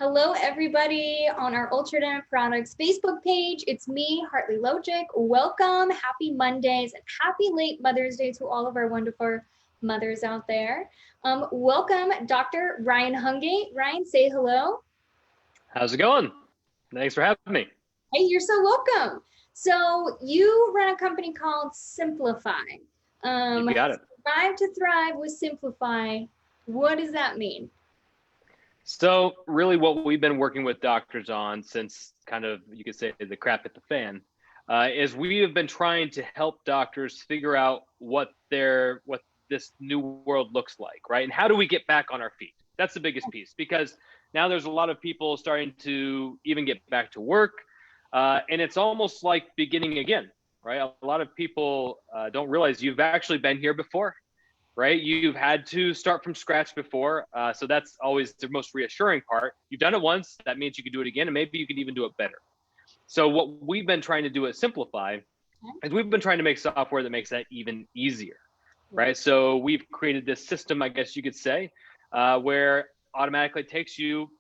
Hello, everybody on our Ultradent Products Facebook page. It's me, Hartley Logic. Welcome. Happy Mondays and happy late Mother's Day to all of our wonderful mothers out there. Welcome, Dr. Ryan Hungate. Ryan, say hello. How's it going? Thanks for having me. Hey, you're so welcome. So you run a company called Simplifeye. You got it. Survive to thrive with Simplifeye. What does that mean? So really what we've been working with doctors on since kind of, you could say, the crap hit the fan, is we have been trying to help doctors figure out what this new world looks like, right? And how do we get back on our feet? That's the biggest piece, because now there's a lot of people starting to even get back to work, and it's almost like beginning again, right? A lot of people don't realize you've actually been here before. Right? You've had to start from scratch before. So that's always the most reassuring part. You've done it once, that means you can do it again, and maybe you can even do it better. So what we've been trying to do at Simplifeye is we've been trying to make software that makes that even easier, right? So we've created this system, I guess you could say, where automatically takes you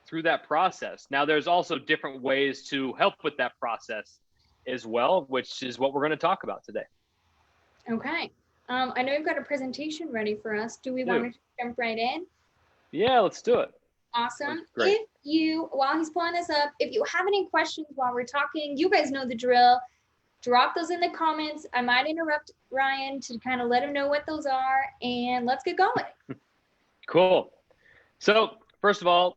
through that process. Now, there's also different ways to help with that process as well, which is what we're going to talk about today. Okay. I know you've got a presentation ready for us. Do we want to jump right in? Yeah, let's do it. Awesome. If you, while he's pulling this up, if you have any questions while we're talking, you guys know the drill. Drop those in the comments. I might interrupt Ryan to kind of let him know what those are, and let's get going. Cool. So first of all,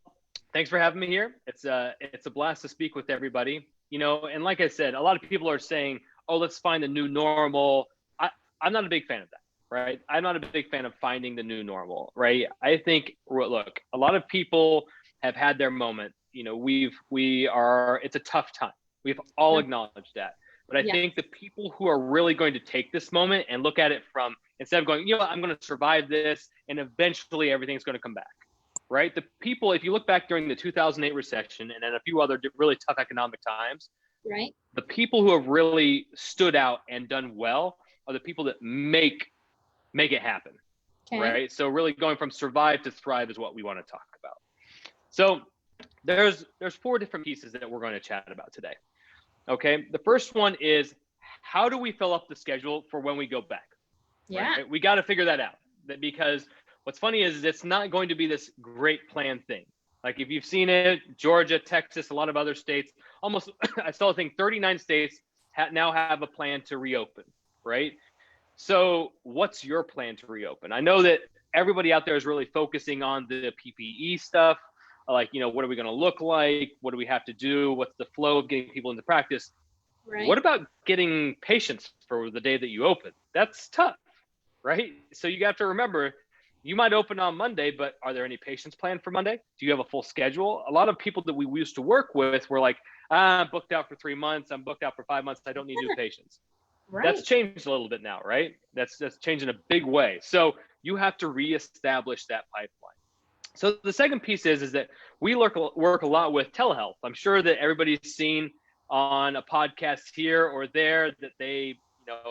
thanks for having me here. It's a blast to speak with everybody. You know, and like I said, a lot of people are saying, oh, let's find a new normal. I'm not a big fan of that, right? I'm not a big fan of finding the new normal, right? I think, look, a lot of people have had their moment. You know, it's a tough time. We've all acknowledged that. But I think the people who are really going to take this moment and look at it from, instead of going, you know what, I'm going to survive this and eventually everything's going to come back, right? The people, if you look back during the 2008 recession and then a few other really tough economic times, right? The people who have really stood out and done well are the people that make it happen, right? So really going from survive to thrive is what we want to talk about. So there's 4 different pieces that we're going to chat about today. Okay, the first one is, how do we fill up the schedule for when we go back? Right? We got to figure that out, because what's funny is it's not going to be this great plan thing. Like if you've seen it, Georgia, Texas, a lot of other states, almost, I still think 39 states now have a plan to reopen. Right? So what's your plan to reopen? I know that everybody out there is really focusing on the PPE stuff. Like, you know, what are we going to look like? What do we have to do? What's the flow of getting people into practice? Right. What about getting patients for the day that you open? That's tough, right? So you have to remember, you might open on Monday, but are there any patients planned for Monday? Do you have a full schedule? A lot of people that we used to work with were like, I'm booked out for 3 months. I'm booked out for 5 months. I don't need new patients. Right. That's changed a little bit now, right? That's changed in a big way. So you have to reestablish that pipeline. So the second piece is that we work a lot with telehealth. I'm sure that everybody's seen on a podcast here or there that they,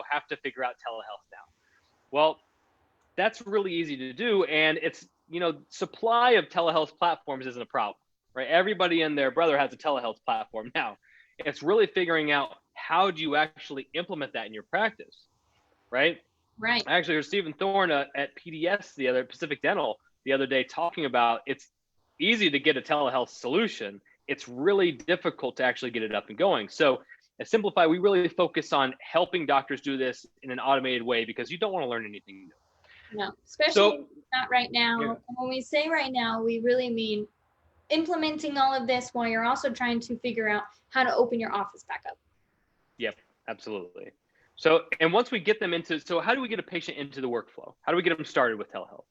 have to figure out telehealth now. Well, that's really easy to do, and it's, supply of telehealth platforms isn't a problem, right? Everybody and their brother has a telehealth platform now. It's really figuring out, how do you actually implement that in your practice, right? Right. I actually heard Stephen Thorne at PDS, Pacific Dental, the other day talking about it's easy to get a telehealth solution. It's really difficult to actually get it up and going. So at Simplifeye, we really focus on helping doctors do this in an automated way, because you don't want to learn anything new. No, especially not right now. Yeah. And when we say right now, we really mean implementing all of this while you're also trying to figure out how to open your office back up. Yep, absolutely. So, and once we get them so how do we get a patient into the workflow? How do we get them started with telehealth?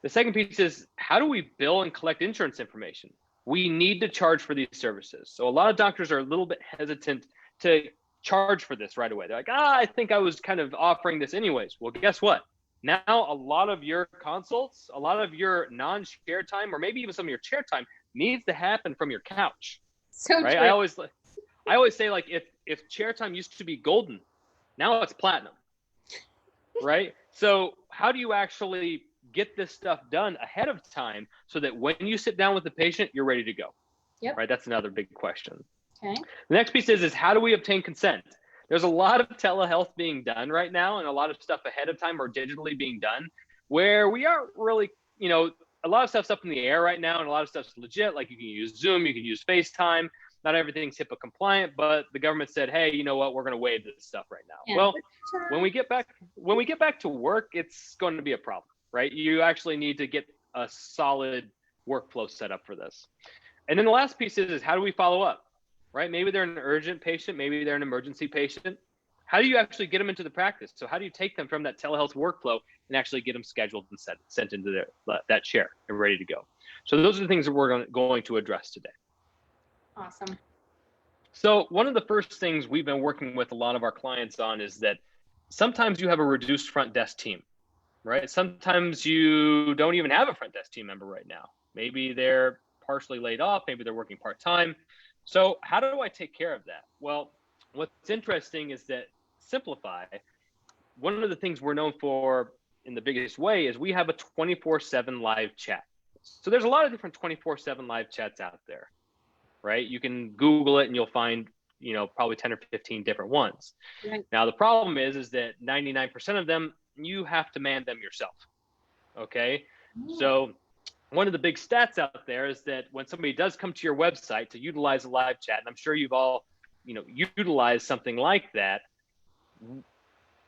The second piece is, how do we bill and collect insurance information? We need to charge for these services. So a lot of doctors are a little bit hesitant to charge for this right away. They're like, I think I was kind of offering this anyways. Well, guess what? Now a lot of your consults, a lot of your non-chair time, or maybe even some of your chair time needs to happen from your couch. So right? True. I always say, like, if chair time used to be golden, now it's platinum, right? So how do you actually get this stuff done ahead of time so that when you sit down with the patient, you're ready to go. Yep. Right? That's another big question. Okay. The next piece is how do we obtain consent? There's a lot of telehealth being done right now and a lot of stuff ahead of time or digitally being done where we aren't really, a lot of stuff's up in the air right now and a lot of stuff's legit. Like you can use Zoom, you can use FaceTime. Not everything's HIPAA compliant, but the government said, hey, you know what? We're going to waive this stuff right now. Yeah. Well, when we get back to work, it's going to be a problem, right? You actually need to get a solid workflow set up for this. And then the last piece is how do we follow up, right? Maybe they're an urgent patient, maybe they're an emergency patient. How do you actually get them into the practice? So how do you take them from that telehealth workflow and actually get them scheduled and sent into that chair and ready to go? So those are the things that we're going to address today. Awesome. So one of the first things we've been working with a lot of our clients on is that sometimes you have a reduced front desk team, right? Sometimes you don't even have a front desk team member right now. Maybe they're partially laid off, maybe they're working part-time. So how do I take care of that? Well, what's interesting is that Simplifeye, one of the things we're known for in the biggest way is we have a 24/7 live chat. So there's a lot of different 24/7 live chats out there, right? You can Google it and you'll find, probably 10 or 15 different ones. Right. Now, the problem is that 99% of them, you have to man them yourself, okay? Yeah. So one of the big stats out there is that when somebody does come to your website to utilize a live chat, and I'm sure you've all, utilized something like that,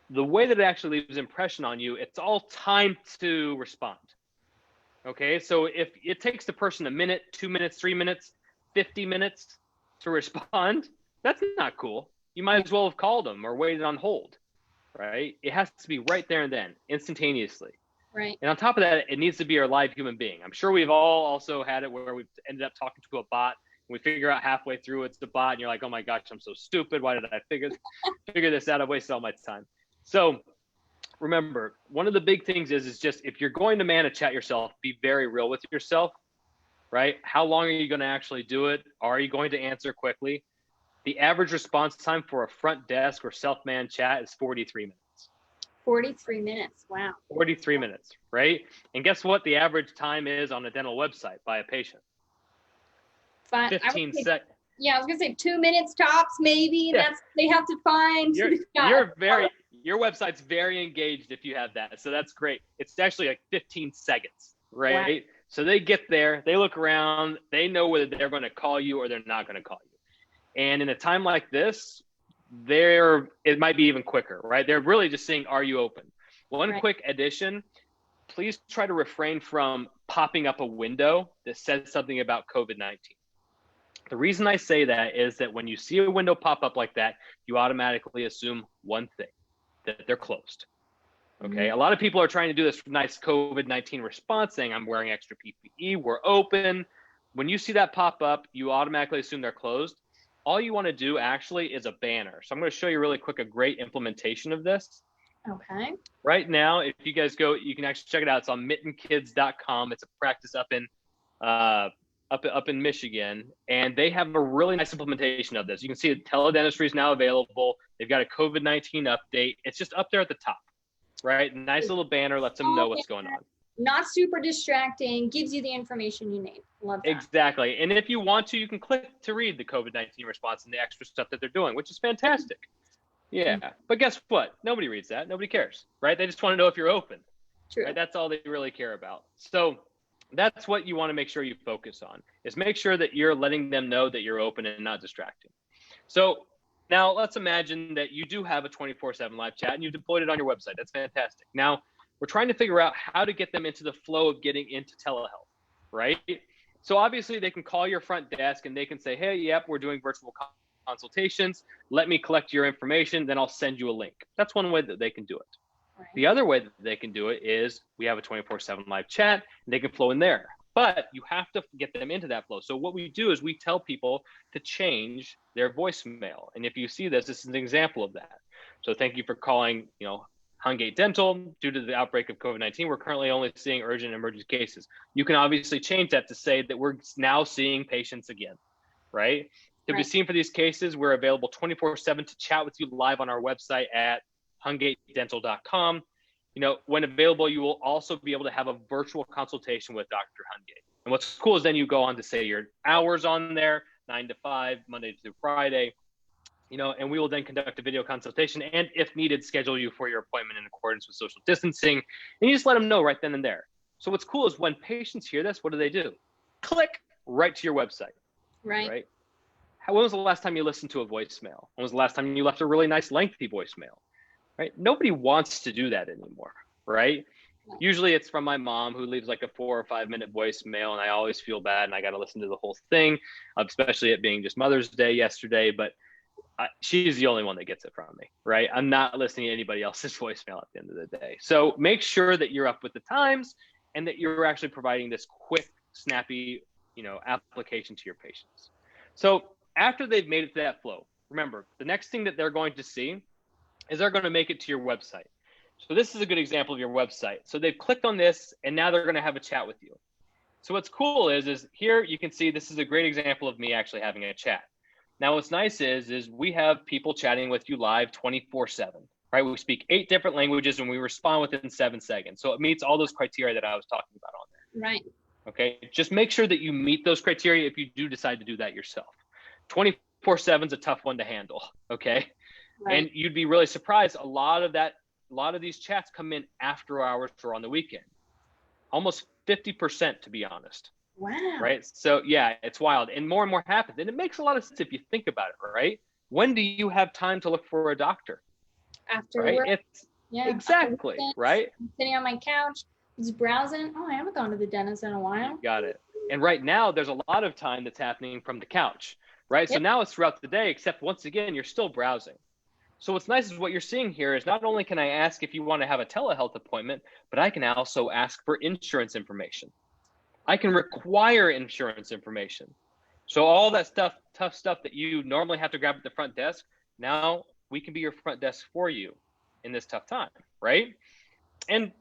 the way that it actually leaves an impression on you, it's all timed to respond, okay? So if it takes the person a minute, 2 minutes, 3 minutes, 50 minutes to respond, that's not cool. You might as well have called them or waited on hold, right? It has to be right there and then, instantaneously. Right. And on top of that, it needs to be a live human being. I'm sure we've all also had it where we've ended up talking to a bot and we figure out halfway through it's the bot and you're like, oh my gosh, I'm so stupid. Why did I figure this out? I've wasted all my time. So remember, one of the big things is just if you're going to man a chat yourself, be very real with yourself. Right? How long are you going to actually do it? Are you going to answer quickly? The average response time for a front desk or self-man chat is 43 minutes. 43 minutes. Wow. 43 minutes, right? And guess what the average time is on a dental website by a patient? 15 seconds. Yeah, I was going to say 2 minutes tops, maybe. Yeah. That's they have to find. Your website's very engaged if you have that. So that's great. It's actually like 15 seconds, right? Wow. So they get there, they look around, they know whether they're going to call you or they're not going to call you. And in a time like this, it might be even quicker, right? They're really just saying, are you open? One quick addition, please try to refrain from popping up a window that says something about COVID-19. The reason I say that is that when you see a window pop up like that, you automatically assume one thing, that they're closed. Okay, a lot of people are trying to do this nice COVID-19 response saying, I'm wearing extra PPE, we're open. When you see that pop up, you automatically assume they're closed. All you want to do actually is a banner. So I'm going to show you really quick a great implementation of this. Okay. Right now, if you guys go, you can actually check it out. It's on mittenkids.com. It's a practice up in Michigan, and they have a really nice implementation of this. You can see that teledentistry is now available. They've got a COVID-19 update. It's just up there at the top. Right? Nice little banner, lets them know what's going on. Not super distracting, gives you the information you need. Love that. Exactly. And if you want to, you can click to read the COVID-19 response and the extra stuff that they're doing, which is fantastic. Yeah. But guess what? Nobody reads that. Nobody cares, right? They just want to know if you're open. True. Right? That's all they really care about. So that's what you want to make sure you focus on, is make sure that you're letting them know that you're open and not distracting. So now, let's imagine that you do have a 24/7 live chat and you've deployed it on your website. That's fantastic. Now, we're trying to figure out how to get them into the flow of getting into telehealth, right? So obviously, they can call your front desk and they can say, hey, yep, we're doing virtual consultations. Let me collect your information, then I'll send you a link. That's one way that they can do it. Right. The other way that they can do it is we have a 24/7 live chat and they can flow in there. But you have to get them into that flow. So what we do is we tell people to change their voicemail. And if you see this is an example of that. So thank you for calling, Hungate Dental. Due to the outbreak of COVID-19, we're currently only seeing urgent and emergency cases. You can obviously change that to say that we're now seeing patients again, right? To be seen for these cases, we're available 24/7 to chat with you live on our website at hungatedental.com. when available, you will also be able to have a virtual consultation with Dr. Hungate. And what's cool is then you go on to say your hours on there, 9 to 5, Monday through Friday, and we will then conduct a video consultation and, if needed, schedule you for your appointment in accordance with social distancing. And you just let them know right then and there. So what's cool is when patients hear this, what do? Click right to your website. Right? When was the last time you listened to a voicemail? When was the last time you left a really nice lengthy voicemail? Right? Nobody wants to do that anymore, right? Usually it's from my mom, who leaves like a 4 or 5 minute voicemail, and I always feel bad and I got to listen to the whole thing, especially it being just Mother's Day yesterday, but she's the only one that gets it from me, right? I'm not listening to anybody else's voicemail at the end of the day. So make sure that you're up with the times and that you're actually providing this quick, snappy, application to your patients. So after they've made it to that flow, remember, the next thing that they're going to see is they're going to make it to your website. So this is a good example of your website. So they've clicked on this and now they're going to have a chat with you. So what's cool is here you can see this is a great example of me actually having a chat. Now what's nice is we have people chatting with you live 24/7, right? We speak 8 different languages and we respond within 7 seconds. So it meets all those criteria that I was talking about on there. Right. Okay. Just make sure that you meet those criteria if you do decide to do that yourself. 24/7 is a tough one to handle. Okay. Right. And you'd be really surprised. A lot of these chats come in after hours or on the weekend. Almost 50%, to be honest. Wow. Right. So yeah, it's wild. And more happens. And it makes a lot of sense if you think about it, right? When do you have time to look for a doctor? After right? work. Exactly. Right. I'm sitting on my couch, just browsing. Oh, I haven't gone to the dentist in a while. You got it. And right now there's a lot of time that's happening from the couch, right? Yep. So now it's throughout the day, except once again, you're still browsing. So what's nice is what you're seeing here is not only can I ask if you want to have a telehealth appointment, but I can also ask for insurance information. I can require insurance information. So all that tough stuff that you normally have to grab at the front desk, now we can be your front desk for you in this tough time, right? And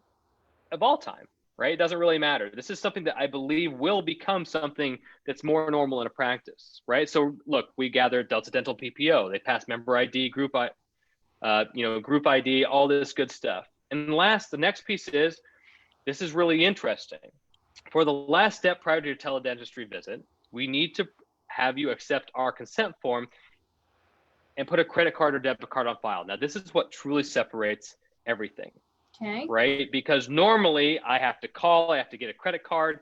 of all time, right? It doesn't really matter. This is something that I believe will become something that's more normal in a practice, right? So look, we gather Delta Dental PPO. They pass member ID, group ID, all this good stuff. And the next piece is, this is really interesting. For the last step prior to your teledentistry visit, we need to have you accept our consent form and put a credit card or debit card on file. Now, this is what truly separates everything. Okay. Right? Because normally I have to call, I have to get a credit card.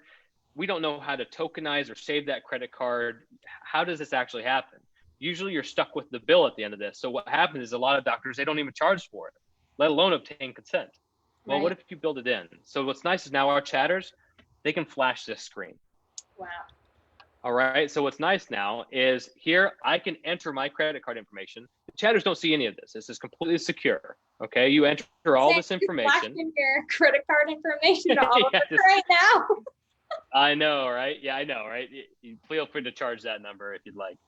We don't know how to tokenize or save that credit card. How does this actually happen? Usually you're stuck with the bill at the end of this. So what happens is a lot of doctors, they don't even charge for it, let alone obtain consent. Well, What if you build it in? So what's nice is now our chatters, they can flash this screen. Wow. All right. So what's nice now is here I can enter my credit card information. The chatters don't see any of this. This is completely secure. Okay. You enter all this information. Your credit card information to all of us right now. I know, right? Yeah, I know, right? You feel free to charge that number if you'd like.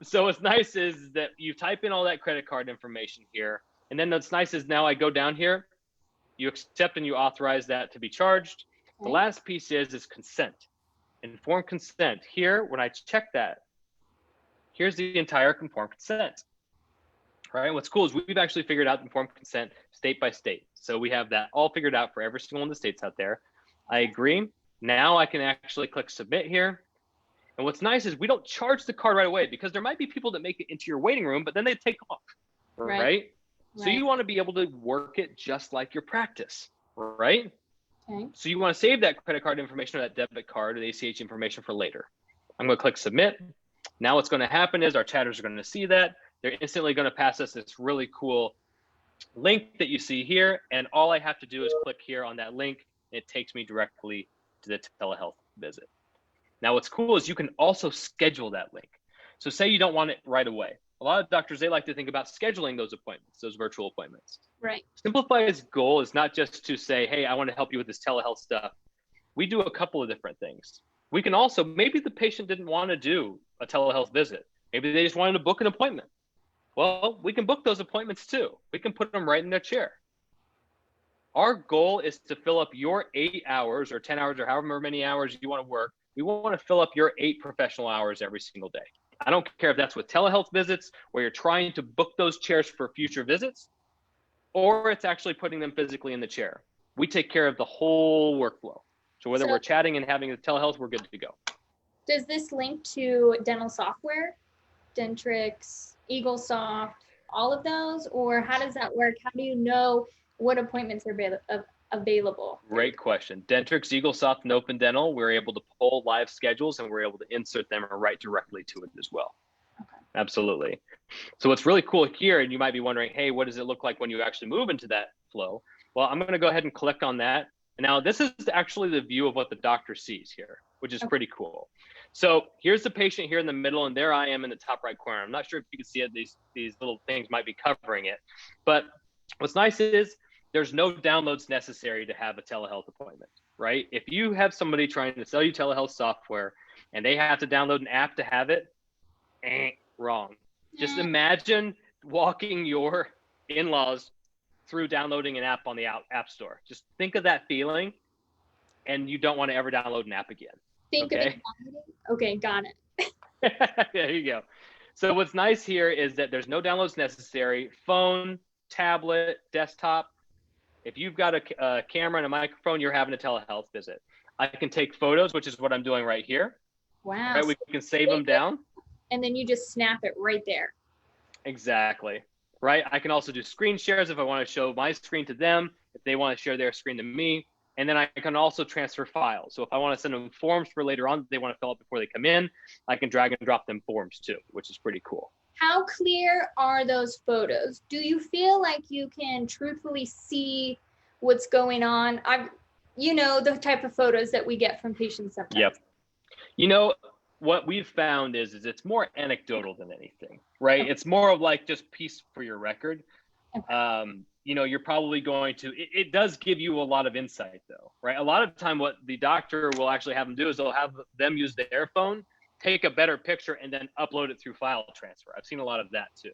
So what's nice is that you type in all that credit card information here. And then what's nice is now I go down here, you accept and you authorize that to be charged. Okay. The last piece is consent. Informed consent. Here, when I check that, here's the entire informed consent. All right. What's cool is we've actually figured out informed consent state by state. So we have that all figured out for every single one of the states out there. I agree. Now I can actually click submit here. And what's nice is we don't charge the card right away, because there might be people that make it into your waiting room, but then they take off. Right. So you want to be able to work it just like your practice. Right. Okay. So you want to save that credit card information or that debit card or the ACH information for later. I'm going to click submit. Now what's going to happen is our chatters are going to see that. They're instantly going to pass us this really cool link that you see here. And all I have to do is click here on that link. And it takes me directly to the telehealth visit. Now what's cool is you can also schedule that link. So say you don't want it right away. A lot of doctors, they like to think about scheduling those appointments, those virtual appointments. Right. Simplifye's goal is not just to say, hey, I want to help you with this telehealth stuff. We do a couple of different things. We can also, maybe the patient didn't want to do a telehealth visit. Maybe they just wanted to book an appointment. Well, we can book those appointments too. We can put them right in their chair. Our goal is to fill up your 8 hours or 10 hours or however many hours you want to work. We want to fill up your 8 professional hours every single day. I don't care if that's with telehealth visits where you're trying to book those chairs for future visits, or it's actually putting them physically in the chair. We take care of the whole workflow. So whether we're chatting and having a telehealth, we're good to go. Does this link to dental software, Dentrix, EagleSoft, all of those? Or how does that work? How do you know what appointments are available? Great question. Dentrix, EagleSoft, and Open Dental, we're able to pull live schedules and we're able to insert them or write directly to it as well. Okay. Absolutely. So what's really cool here, and you might be wondering, hey, what does it look like when you actually move into that flow? Well, I'm going to go ahead and click on that. Now, this is actually the view of what the doctor sees here, which is pretty cool. So here's the patient here in the middle, and there I am in the top right corner. I'm not sure if you can see it. These little things might be covering it. But what's nice is there's no downloads necessary to have a telehealth appointment, right? If you have somebody trying to sell you telehealth software and they have to download an app to have it, wrong. Just imagine walking your in-laws through downloading an app on the App Store. Just think of that feeling, and you don't want to ever download an app again. Think of it. Okay, got it. There you go. So what's nice here is that there's no downloads necessary. Phone, tablet, desktop. If you've got a camera and a microphone, you're having a telehealth visit. I can take photos, which is what I'm doing right here. Wow. Right, we can save them down. And then you just snap it right there. Exactly. Right. I can also do screen shares if I want to show my screen to them, if they want to share their screen to me. And then I can also transfer files. So if I want to send them forms for later on, they want to fill out before they come in, I can drag and drop them forms too, which is pretty cool. How clear are those photos? Do you feel like you can truthfully see what's going on? The type of photos that we get from patients sometimes. Yep. What we've found is it's more anecdotal than anything, right? Okay. It's more of like just piece for your record. Okay. You're probably going to, it does give you a lot of insight though, right? A lot of the time what the doctor will actually have them do is they'll have them use their phone, take a better picture, and then upload it through file transfer. I've seen a lot of that too.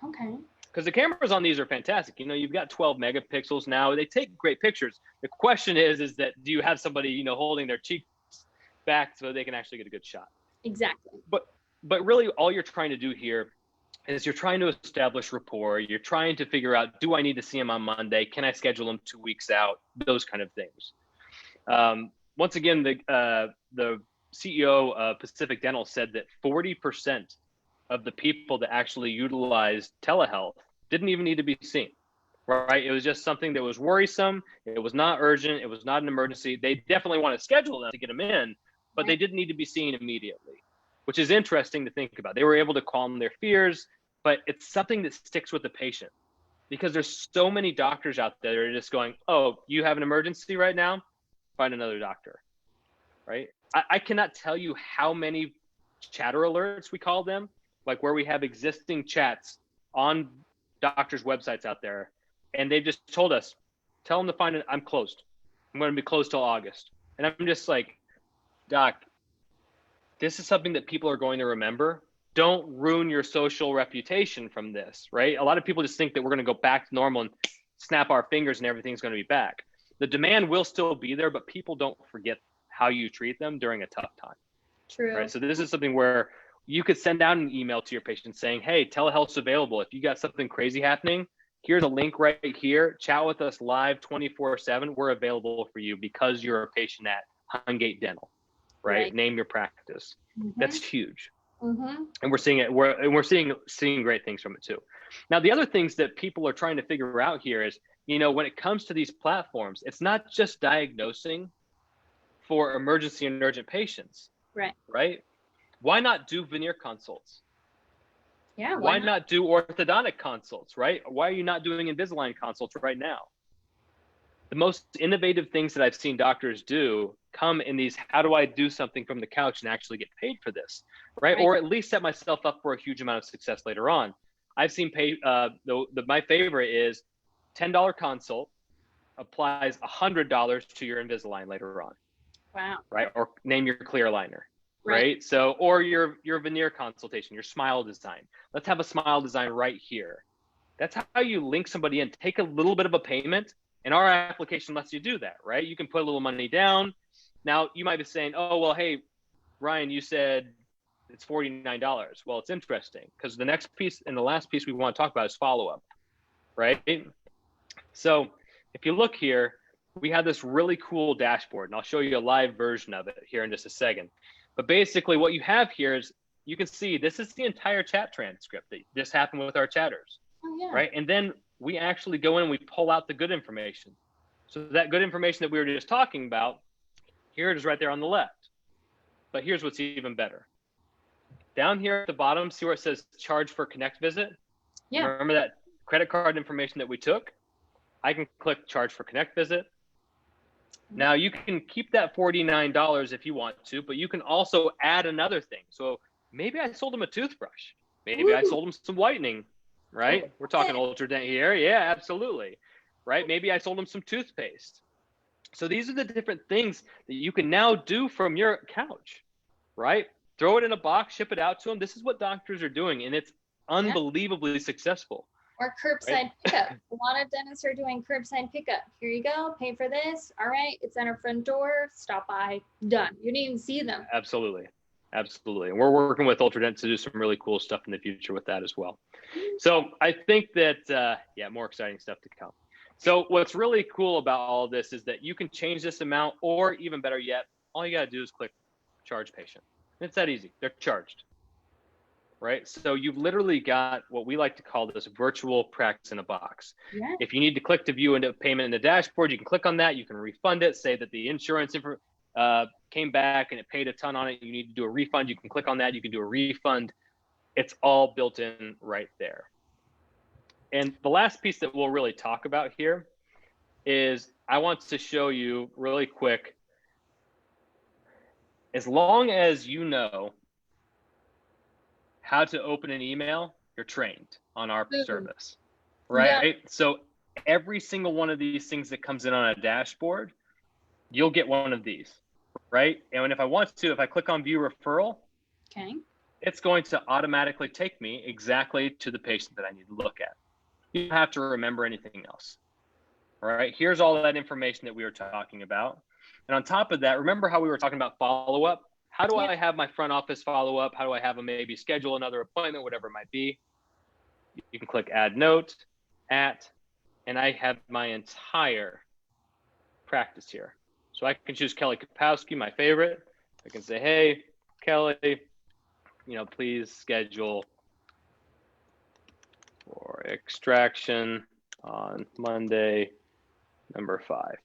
Okay. Because the cameras on these are fantastic. You've got 12 megapixels now. They take great pictures. The question is that do you have somebody, holding their cheeks back so they can actually get a good shot? Exactly. But really all you're trying to do here is you're trying to establish rapport. You're trying to figure out, do I need to see him on Monday? Can I schedule him 2 weeks out? Those kind of things. Once again, the CEO of Pacific Dental said that 40% of the people that actually utilized telehealth didn't even need to be seen, right? It was just something that was worrisome. It was not urgent. It was not an emergency. They definitely want to schedule them to get them in, but they didn't need to be seen immediately, which is interesting to think about. They were able to calm their fears, but it's something that sticks with the patient because there's so many doctors out there that are just going, oh, you have an emergency right now? Find another doctor, right? I cannot tell you how many chatter alerts, we call them, like where we have existing chats on doctors' websites out there. And they've just told us, tell them to find it. I'm closed. I'm going to be closed till August. And I'm just like, Doc, this is something that people are going to remember. Don't ruin your social reputation from this, right? A lot of people just think that we're going to go back to normal and snap our fingers and everything's going to be back. The demand will still be there, but people don't forget how you treat them during a tough time. True. Right? So this is something where you could send out an email to your patient saying, hey, telehealth's available. If you got something crazy happening, here's a link right here. Chat with us live 24/7. We're available for you because you're a patient at Hungate Dental. Right? Name your practice. Mm-hmm. That's huge. Mm-hmm. And we're seeing it. We're seeing great things from it too. Now, the other things that people are trying to figure out here is, when it comes to these platforms, it's not just diagnosing for emergency and urgent patients. Right. Right? Why not do veneer consults? Yeah. Why not do orthodontic consults? Right? Why are you not doing Invisalign consults right now? The most innovative things that I've seen doctors do come in these, how do I do something from the couch and actually get paid for this, right? Or at least set myself up for a huge amount of success later on. I've seen my favorite is $10 consult applies $100 to your Invisalign later on. Wow. Right? Or name your clear aligner, right? So, or your veneer consultation, your smile design. Let's have a smile design right here. That's how you link somebody in. Take a little bit of a payment. And our application lets you do that, right? You can put a little money down. Now, you might be saying, oh, well, hey, Ryan, you said it's $49. Well, it's interesting because the next piece and the last piece we want to talk about is follow-up, right? So if you look here, we have this really cool dashboard, and I'll show you a live version of it here in just a second. But basically what you have here is, you can see this is the entire chat transcript that this happened with our chatters, right? And then we actually go in and we pull out the good information. So that good information that we were just talking about, here it is right there on the left. But here's what's even better. Down here at the bottom, see where it says charge for connect visit? Yeah. Remember that credit card information that we took? I can click charge for connect visit. Now you can keep that $49 if you want to, but you can also add another thing. So maybe I sold him a toothbrush. Maybe I sold him some whitening, right? We're talking Ultradent here. Yeah, absolutely. Right? Maybe I sold him some toothpaste. So these are the different things that you can now do from your couch, right? Throw it in a box, ship it out to them. This is what doctors are doing, and it's unbelievably successful. Or curbside pickup. A lot of dentists are doing curbside pickup. Here you go, pay for this. All right, it's at our front door. Stop by, done. You didn't even see them. Absolutely. Absolutely. And we're working with Ultradent to do some really cool stuff in the future with that as well. So I think that, more exciting stuff to come. So what's really cool about all of this is that you can change this amount, or even better yet, all you got to do is click charge patient. It's that easy. They're charged. Right? So you've literally got what we like to call this virtual practice in a box. Yeah. If you need to click to view into payment in the dashboard, you can click on that. You can refund it, say that the insurance came back and it paid a ton on it. You need to do a refund. You can click on that. You can do a refund. It's all built in right there. And the last piece that we'll really talk about here is I want to show you really quick. As long as you know how to open an email, you're trained on our service, right? Yeah. So every single one of these things that comes in on a dashboard, you'll get one of these, right? And if I want to, if I click on view referral, it's going to automatically take me exactly to the patient that I need to look at. You don't have to remember anything else, all right? Here's all of that information that we were talking about. And on top of that, remember how we were talking about follow-up? How do I have my front office follow up? How do I have them maybe schedule another appointment, whatever it might be? You can click add note, and I have my entire practice here. So I can choose Kelly Kapowski, my favorite. I can say, hey, Kelly, please schedule for extraction on Monday, number 5.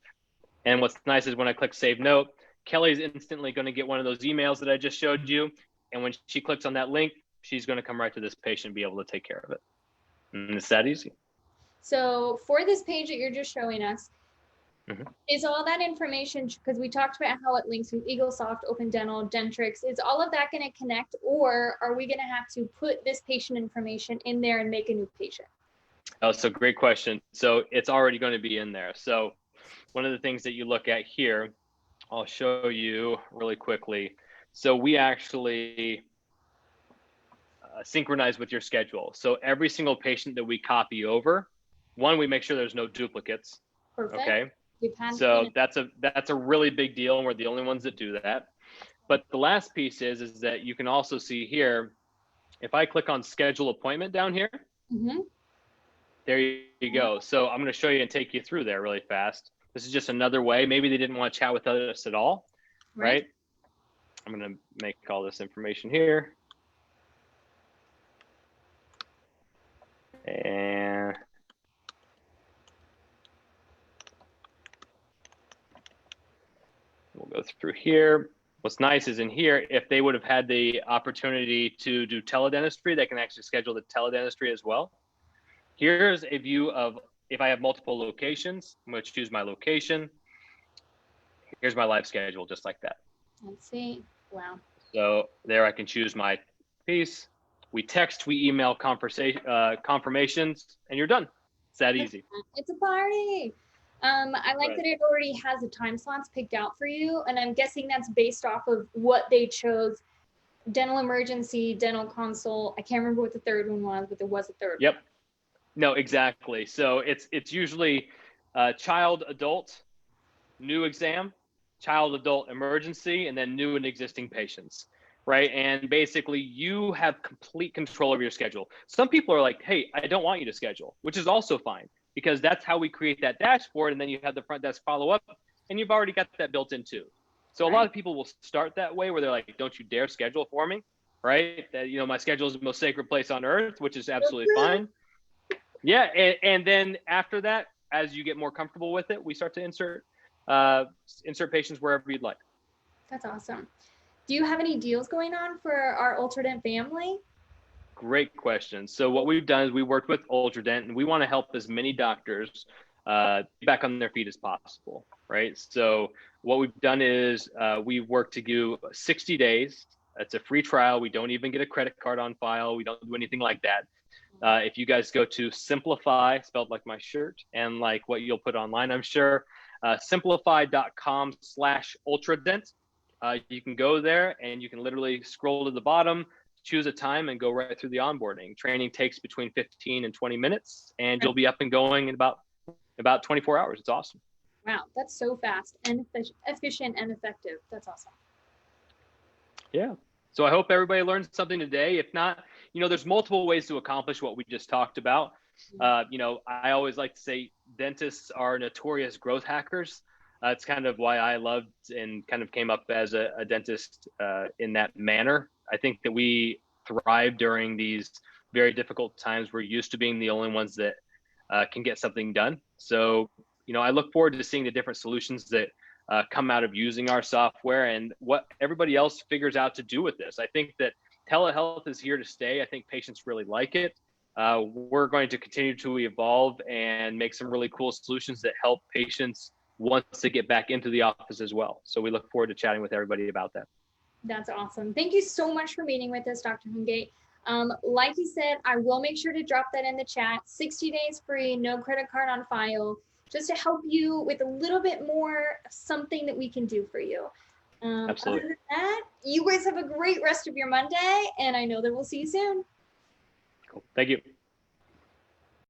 And what's nice is when I click save note, Kelly's instantly going to get one of those emails that I just showed you. And when she clicks on that link, she's going to come right to this patient and be able to take care of it. And it's that easy. So for this page that you're just showing us, is all that information, because we talked about how it links with EagleSoft, Open Dental, Dentrix, is all of that going to connect, or are we going to have to put this patient information in there and make a new patient? Oh, so great question. So it's already going to be in there. So one of the things that you look at here, I'll show you really quickly. So we actually synchronize with your schedule. So every single patient that we copy over, one, we make sure there's no duplicates. Perfect. Okay. So that's a really big deal, and we're the only ones that do that. But the last piece is that you can also see here, if I click on schedule appointment down here, there you go. So I'm going to show you and take you through there really fast. This is just another way. Maybe they didn't want to chat with us at all, right? I'm going to make all this information here. And we'll go through here. What's nice is in here, if they would have had the opportunity to do teledentistry, they can actually schedule the teledentistry as well. Here's a view of if I have multiple locations. I'm going to choose my location. Here's my live schedule, just like that. Let's see. Wow. So there I can choose my piece. We text, we email confirmations, and you're done. It's that easy. It's a party. I like that it already has the time slots picked out for you, and I'm guessing that's based off of what they chose. Dental emergency, dental consult. I can't remember what the third one was, but there was a third. Yep. No, exactly. So it's usually child, adult, new exam, child, adult, emergency, and then new and existing patients, right? And basically you have complete control of your schedule. Some people are like, hey, I don't want you to schedule, which is also fine. because that's how we create that dashboard. And then you have the front desk follow up, and you've already got that built in too. So a lot of people will start that way, where they're like, don't you dare schedule for me, right? That, you know, my schedule is the most sacred place on earth, which is absolutely fine. Yeah. And then after that, as you get more comfortable with it, we start to insert patients wherever you'd like. That's awesome. Do you have any deals going on for our Ultradent family? Great question. So what we've done is we worked with Ultradent, and we want to help as many doctors get back on their feet as possible, right? So what we've done is we work to do 60 days. It's a free trial. We don't even get a credit card on file. We don't do anything like that. If you guys go to Simplifeye, spelled like my shirt and like what you'll put online, I'm sure, simplify.com/Ultradent. You can go there and you can literally scroll to the bottom, choose a time, and go right through the onboarding. Training takes between 15 and 20 minutes, and you'll be up and going in about 24 hours. It's awesome. Wow, that's so fast and efficient and effective. That's awesome. Yeah. So I hope everybody learned something today. If not, you know, there's multiple ways to accomplish what we just talked about. You know, I always like to say dentists are notorious growth hackers. It's kind of why I loved and kind of came up as a dentist in that manner. I think that we thrive during these very difficult times. We're used to being the only ones that can get something done. So, you know, I look forward to seeing the different solutions that come out of using our software and what everybody else figures out to do with this. I think that telehealth is here to stay. I think patients really like it. We're going to continue to evolve and make some really cool solutions that help patients once they get back into the office as well. So we look forward to chatting with everybody about that. That's awesome. Thank you so much for meeting with us, Dr. Hungate. Like you said, I will make sure to drop that in the chat. 60 days free, no credit card on file, just to help you with a little bit more something that we can do for you. Absolutely. Other than that, you guys have a great rest of your Monday, and I know that we'll see you soon. Cool. Thank you.